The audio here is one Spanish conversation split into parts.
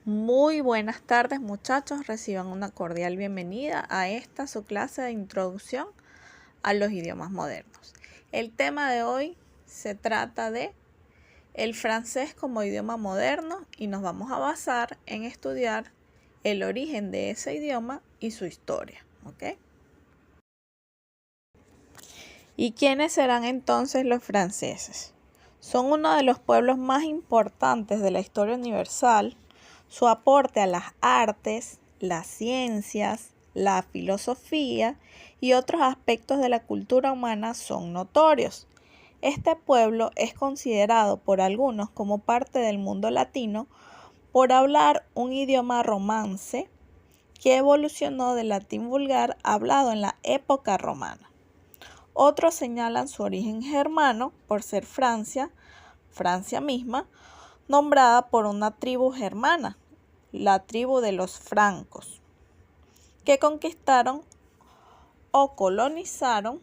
Muy buenas tardes, muchachos, reciban una cordial bienvenida a esta su clase de introducción a los idiomas modernos. El tema de hoy se trata de el francés como idioma moderno y nos vamos a basar en estudiar el origen de ese idioma y su historia, ¿ok? ¿Y quiénes serán entonces los franceses? Son uno de los pueblos más importantes de la historia universal. Su aporte a las artes, las ciencias, la filosofía y otros aspectos de la cultura humana son notorios. Este pueblo es considerado por algunos como parte del mundo latino por hablar un idioma romance que evolucionó del latín vulgar hablado en la época romana. Otros señalan su origen germano por ser Francia misma, nombrada por una tribu germana, la tribu de los francos, que conquistaron o colonizaron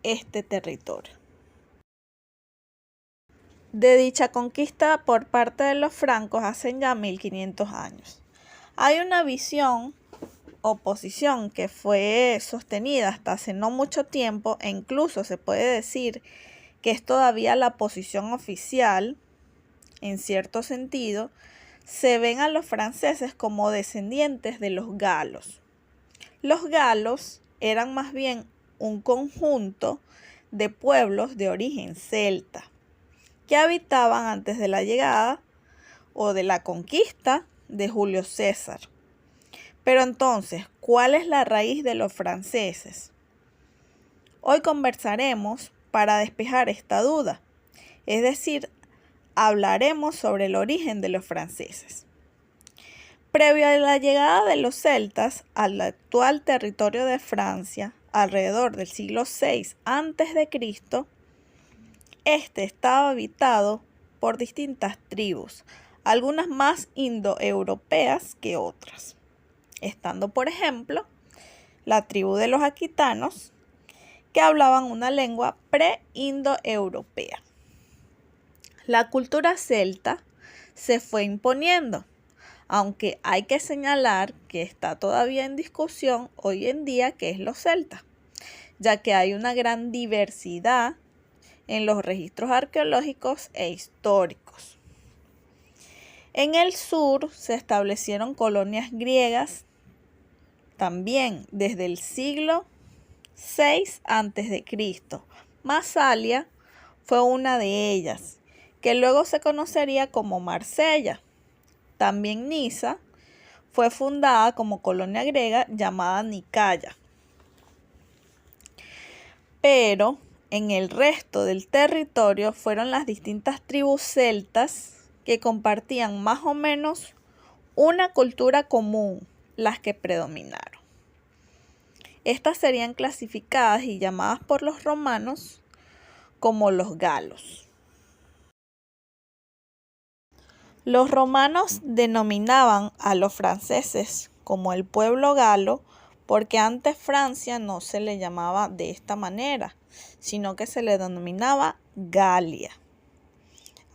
este territorio. De dicha conquista por parte de los francos hace ya 1500 años. Hay una visión o posición que fue sostenida hasta hace no mucho tiempo e incluso se puede decir que es todavía la posición oficial, en cierto sentido, se ven a los franceses como descendientes de los galos. Los galos eran más bien un conjunto de pueblos de origen celta que habitaban antes de la llegada o de la conquista de Julio César. Pero entonces, ¿cuál es la raíz de los franceses? Hoy conversaremos para despejar esta duda, es decir, hablaremos sobre el origen de los franceses. Previo a la llegada de los celtas al actual territorio de Francia, alrededor del siglo VI a.C., este estaba habitado por distintas tribus, algunas más indoeuropeas que otras, estando por ejemplo la tribu de los aquitanos, que hablaban una lengua pre-indoeuropea. La cultura celta se fue imponiendo, aunque hay que señalar que está todavía en discusión hoy en día qué es los celtas, ya que hay una gran diversidad en los registros arqueológicos e históricos. En el sur se establecieron colonias griegas también desde el siglo VI a.C. Masalia fue una de ellas, que luego se conocería como Marsella. También Niza fue fundada como colonia griega llamada Nicaya. Pero en el resto del territorio fueron las distintas tribus celtas que compartían más o menos una cultura común las que predominaron. Estas serían clasificadas y llamadas por los romanos como los galos. Los romanos denominaban a los franceses como el pueblo galo porque antes Francia no se le llamaba de esta manera, sino que se le denominaba Galia.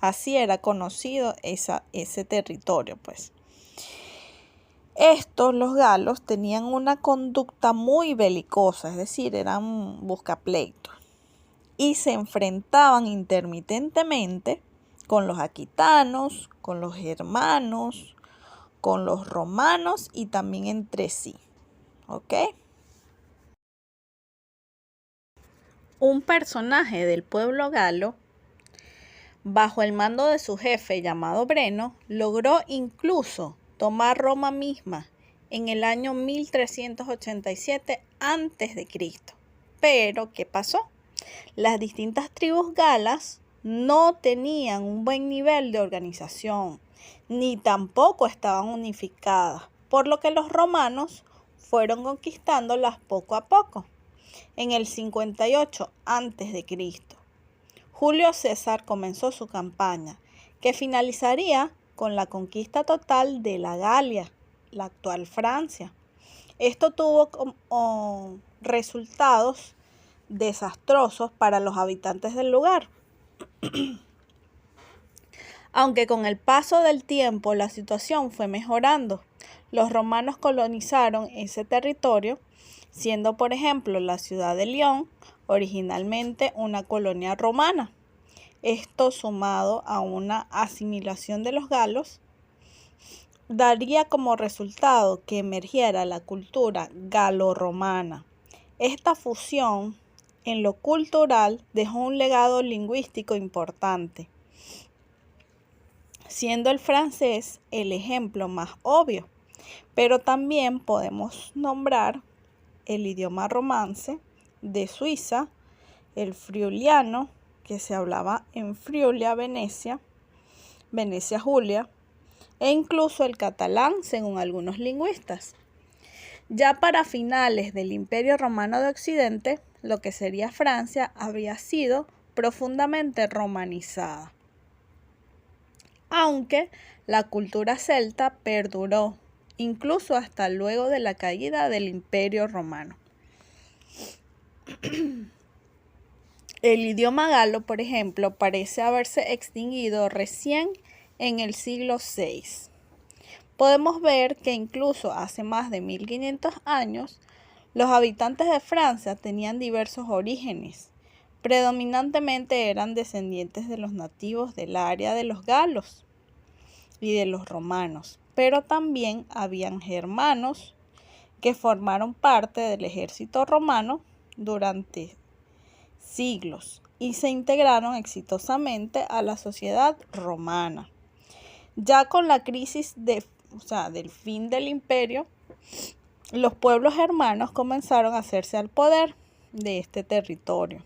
Así era conocido ese territorio, pues. Estos, los galos, tenían una conducta muy belicosa, es decir, eran buscapleitos, y se enfrentaban intermitentemente con los aquitanos, con los germanos, con los romanos y también entre sí. ¿Ok? Un personaje del pueblo galo, bajo el mando de su jefe llamado Breno, logró incluso tomar Roma misma en el año 1387 a.C. Pero, ¿qué pasó? Las distintas tribus galas no tenían un buen nivel de organización, ni tampoco estaban unificadas, por lo que los romanos fueron conquistándolas poco a poco. En el 58 a.C., Julio César comenzó su campaña, que finalizaría con la conquista total de la Galia, la actual Francia. Esto tuvo como resultados desastrosos para los habitantes del lugar. Aunque con el paso del tiempo la situación fue mejorando. Los romanos colonizaron ese territorio, siendo por ejemplo la ciudad de León originalmente una colonia romana. Esto, sumado a una asimilación de los galos, daría como resultado que emergiera la cultura galo-romana. Esta fusión en lo cultural dejó un legado lingüístico importante, siendo el francés el ejemplo más obvio, pero también podemos nombrar el idioma romance de Suiza, el friuliano, que se hablaba en Friulia, Venecia Julia, e incluso el catalán, según algunos lingüistas. Ya para finales del Imperio Romano de Occidente, lo que sería Francia había sido profundamente romanizada, aunque la cultura celta perduró, incluso hasta luego de la caída del Imperio Romano. El idioma galo, por ejemplo, parece haberse extinguido recién en el siglo VI. Podemos ver que incluso hace más de 1500 años, los habitantes de Francia tenían diversos orígenes. Predominantemente eran descendientes de los nativos del área de los galos y de los romanos, pero también habían germanos que formaron parte del ejército romano durante siglos y se integraron exitosamente a la sociedad romana. Ya con la crisis del fin del imperio, los pueblos germanos comenzaron a hacerse al poder de este territorio.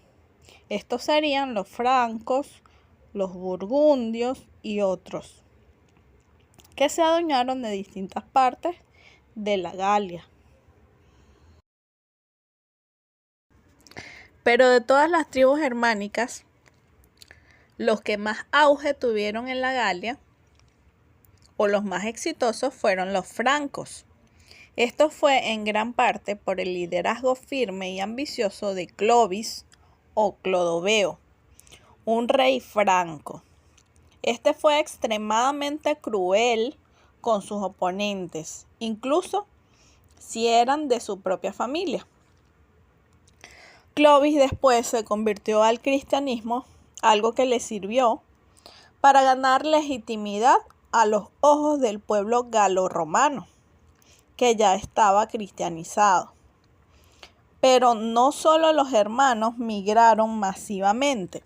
Estos serían los francos, los burgundios y otros, que se adueñaron de distintas partes de la Galia. Pero de todas las tribus germánicas, los que más auge tuvieron en la Galia, o los más exitosos, fueron los francos. Esto fue en gran parte por el liderazgo firme y ambicioso de Clovis o Clodoveo, un rey franco. Este fue extremadamente cruel con sus oponentes, incluso si eran de su propia familia. Clovis después se convirtió al cristianismo, algo que le sirvió para ganar legitimidad a los ojos del pueblo galo-romano, que ya estaba cristianizado. Pero no solo los germanos migraron masivamente,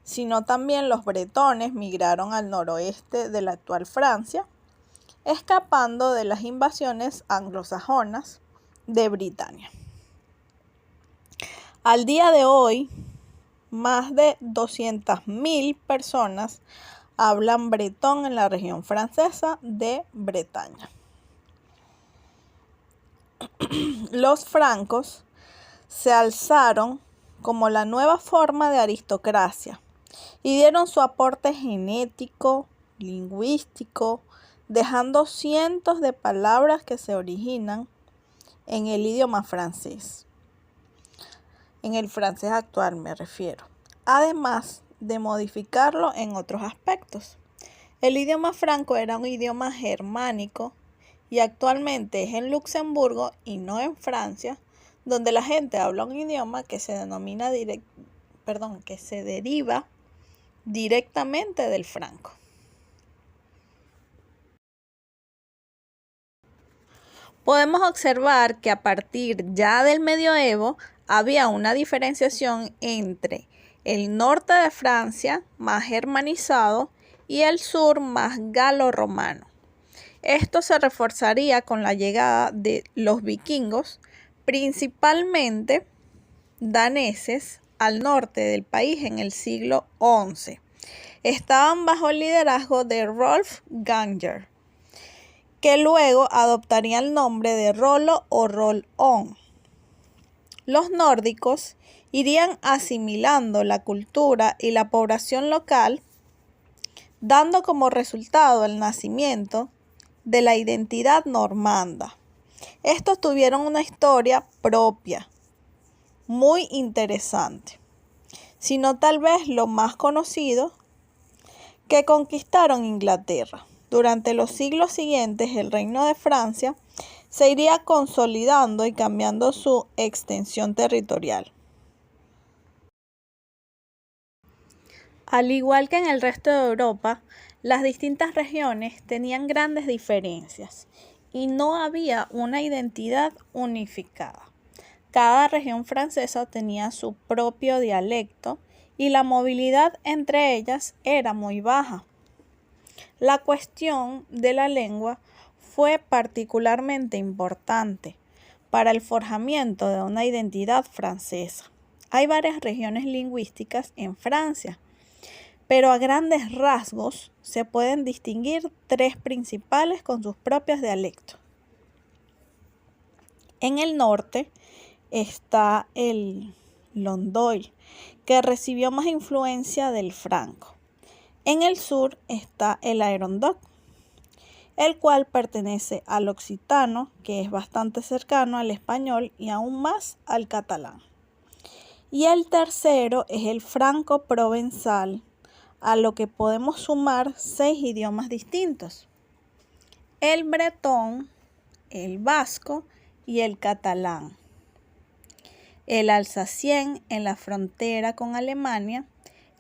sino también los bretones migraron al noroeste de la actual Francia, escapando de las invasiones anglosajonas de Britania. Al día de hoy, más de 200.000 personas hablan bretón en la región francesa de Bretaña. Los francos se alzaron como la nueva forma de aristocracia y dieron su aporte genético, lingüístico, dejando cientos de palabras que se originan en el idioma francés. En el francés actual me refiero. Además de modificarlo en otros aspectos. El idioma franco era un idioma germánico y actualmente es en Luxemburgo y no en Francia, donde la gente habla un idioma que se deriva directamente del franco. Podemos observar que a partir ya del medioevo había una diferenciación entre el norte de Francia, más germanizado, y el sur, más galo-romano. Esto se reforzaría con la llegada de los vikingos, principalmente daneses, al norte del país en el siglo XI. Estaban bajo el liderazgo de Rolf Ganger, que luego adoptaría el nombre de Rollo o Roll-On. Los nórdicos irían asimilando la cultura y la población local, dando como resultado el nacimiento de la identidad normanda. Estos tuvieron una historia propia, muy interesante, sino tal vez lo más conocido, que conquistaron Inglaterra. Durante los siglos siguientes, el Reino de Francia se iría consolidando y cambiando su extensión territorial. Al igual que en el resto de Europa, las distintas regiones tenían grandes diferencias y no había una identidad unificada. Cada región francesa tenía su propio dialecto y la movilidad entre ellas era muy baja. La cuestión de la lengua fue particularmente importante para el forjamiento de una identidad francesa. Hay varias regiones lingüísticas en Francia, pero a grandes rasgos se pueden distinguir tres principales con sus propios dialectos. En el norte está el Londoy, que recibió más influencia del franco. En el sur está el Aerondoc, el cual pertenece al occitano, que es bastante cercano al español y aún más al catalán. Y el tercero es el franco-provenzal, a lo que podemos sumar 6 idiomas distintos: el bretón, el vasco y el catalán, el alsacien en la frontera con Alemania,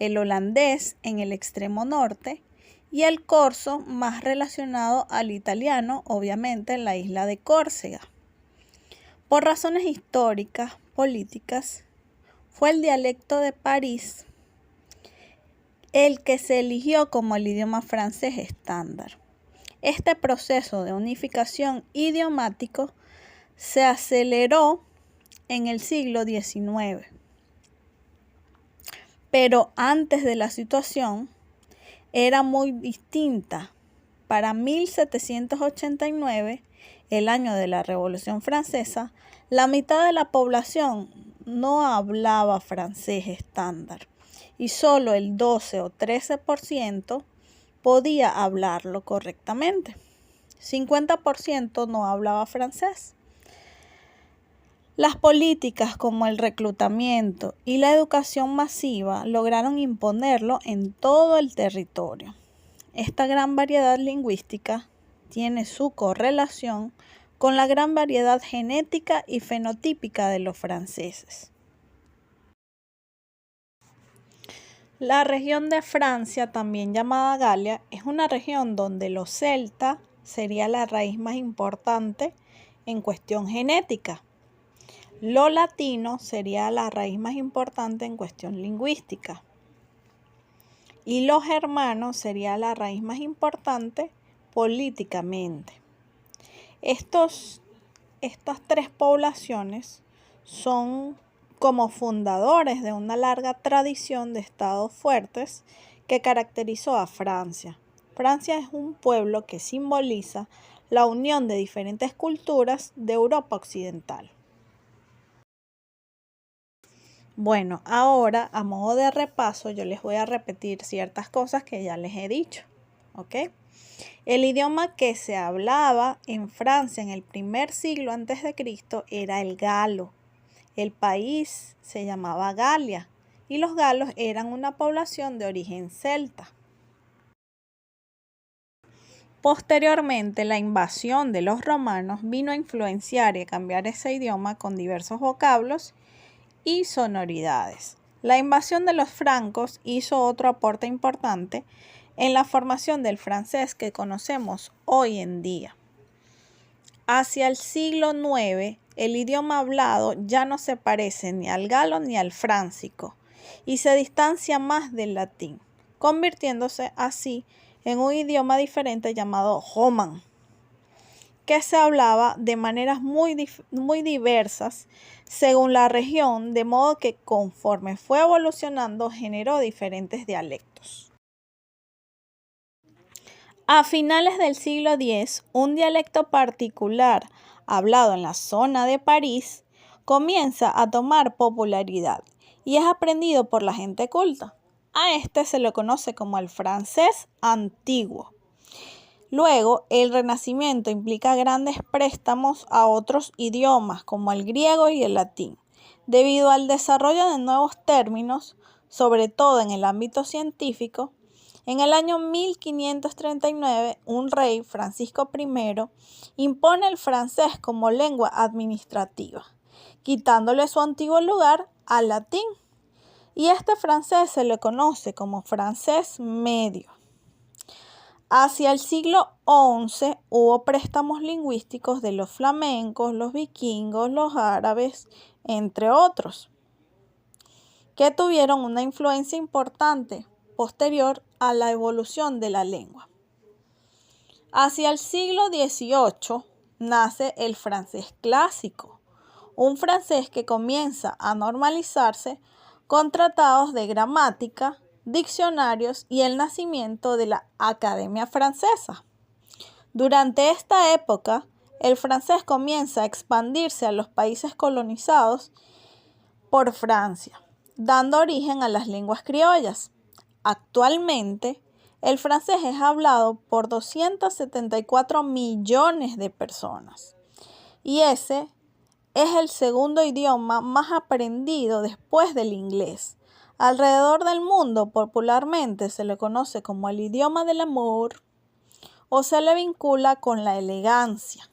el holandés en el extremo norte y el corso, más relacionado al italiano, obviamente en la isla de Córcega. Por razones históricas, políticas, fue el dialecto de París el que se eligió como el idioma francés estándar. Este proceso de unificación idiomático se aceleró en el siglo XIX. Pero antes de la situación era muy distinta. Para 1789, el año de la Revolución Francesa, la mitad de la población no hablaba francés estándar y solo el 12 o 13% podía hablarlo correctamente. 50% no hablaba francés. Las políticas como el reclutamiento y la educación masiva lograron imponerlo en todo el territorio. Esta gran variedad lingüística tiene su correlación con la gran variedad genética y fenotípica de los franceses. La región de Francia, también llamada Galia, es una región donde lo celta sería la raíz más importante en cuestión genética. Lo latino sería la raíz más importante en cuestión lingüística. Y los germanos sería la raíz más importante políticamente. Estas tres poblaciones son como fundadores de una larga tradición de estados fuertes que caracterizó a Francia. Francia es un pueblo que simboliza la unión de diferentes culturas de Europa Occidental. Bueno, ahora a modo de repaso yo les voy a repetir ciertas cosas que ya les he dicho, ¿ok? El idioma que se hablaba en Francia en el primer siglo antes de Cristo era el galo. El país se llamaba Galia y los galos eran una población de origen celta. Posteriormente, la invasión de los romanos vino a influenciar y a cambiar ese idioma con diversos vocablos y sonoridades. La invasión de los francos hizo otro aporte importante en la formación del francés que conocemos hoy en día. Hacia el siglo IX, el idioma hablado ya no se parece ni al galo ni al fráncico y se distancia más del latín, convirtiéndose así en un idioma diferente llamado roman, que se hablaba de maneras muy diversas según la región, de modo que conforme fue evolucionando generó diferentes dialectos. A finales del siglo X, un dialecto particular hablado en la zona de París comienza a tomar popularidad y es aprendido por la gente culta. A este se lo conoce como el francés antiguo. Luego, el Renacimiento implica grandes préstamos a otros idiomas como el griego y el latín, debido al desarrollo de nuevos términos, sobre todo en el ámbito científico. En el año 1539, un rey, Francisco I, impone el francés como lengua administrativa, quitándole su antiguo lugar al latín. Y este francés se le conoce como francés medio. Hacia el siglo XI hubo préstamos lingüísticos de los flamencos, los vikingos, los árabes, entre otros, que tuvieron una influencia importante posterior a la evolución de la lengua. Hacia el siglo XVIII nace el francés clásico, un francés que comienza a normalizarse con tratados de gramática, diccionarios y el nacimiento de la Academia Francesa. Durante esta época, el francés comienza a expandirse a los países colonizados por Francia, dando origen a las lenguas criollas. Actualmente, el francés es hablado por 274 millones de personas y ese es el segundo idioma más aprendido después del inglés. Alrededor del mundo, popularmente se le conoce como el idioma del amor o se le vincula con la elegancia.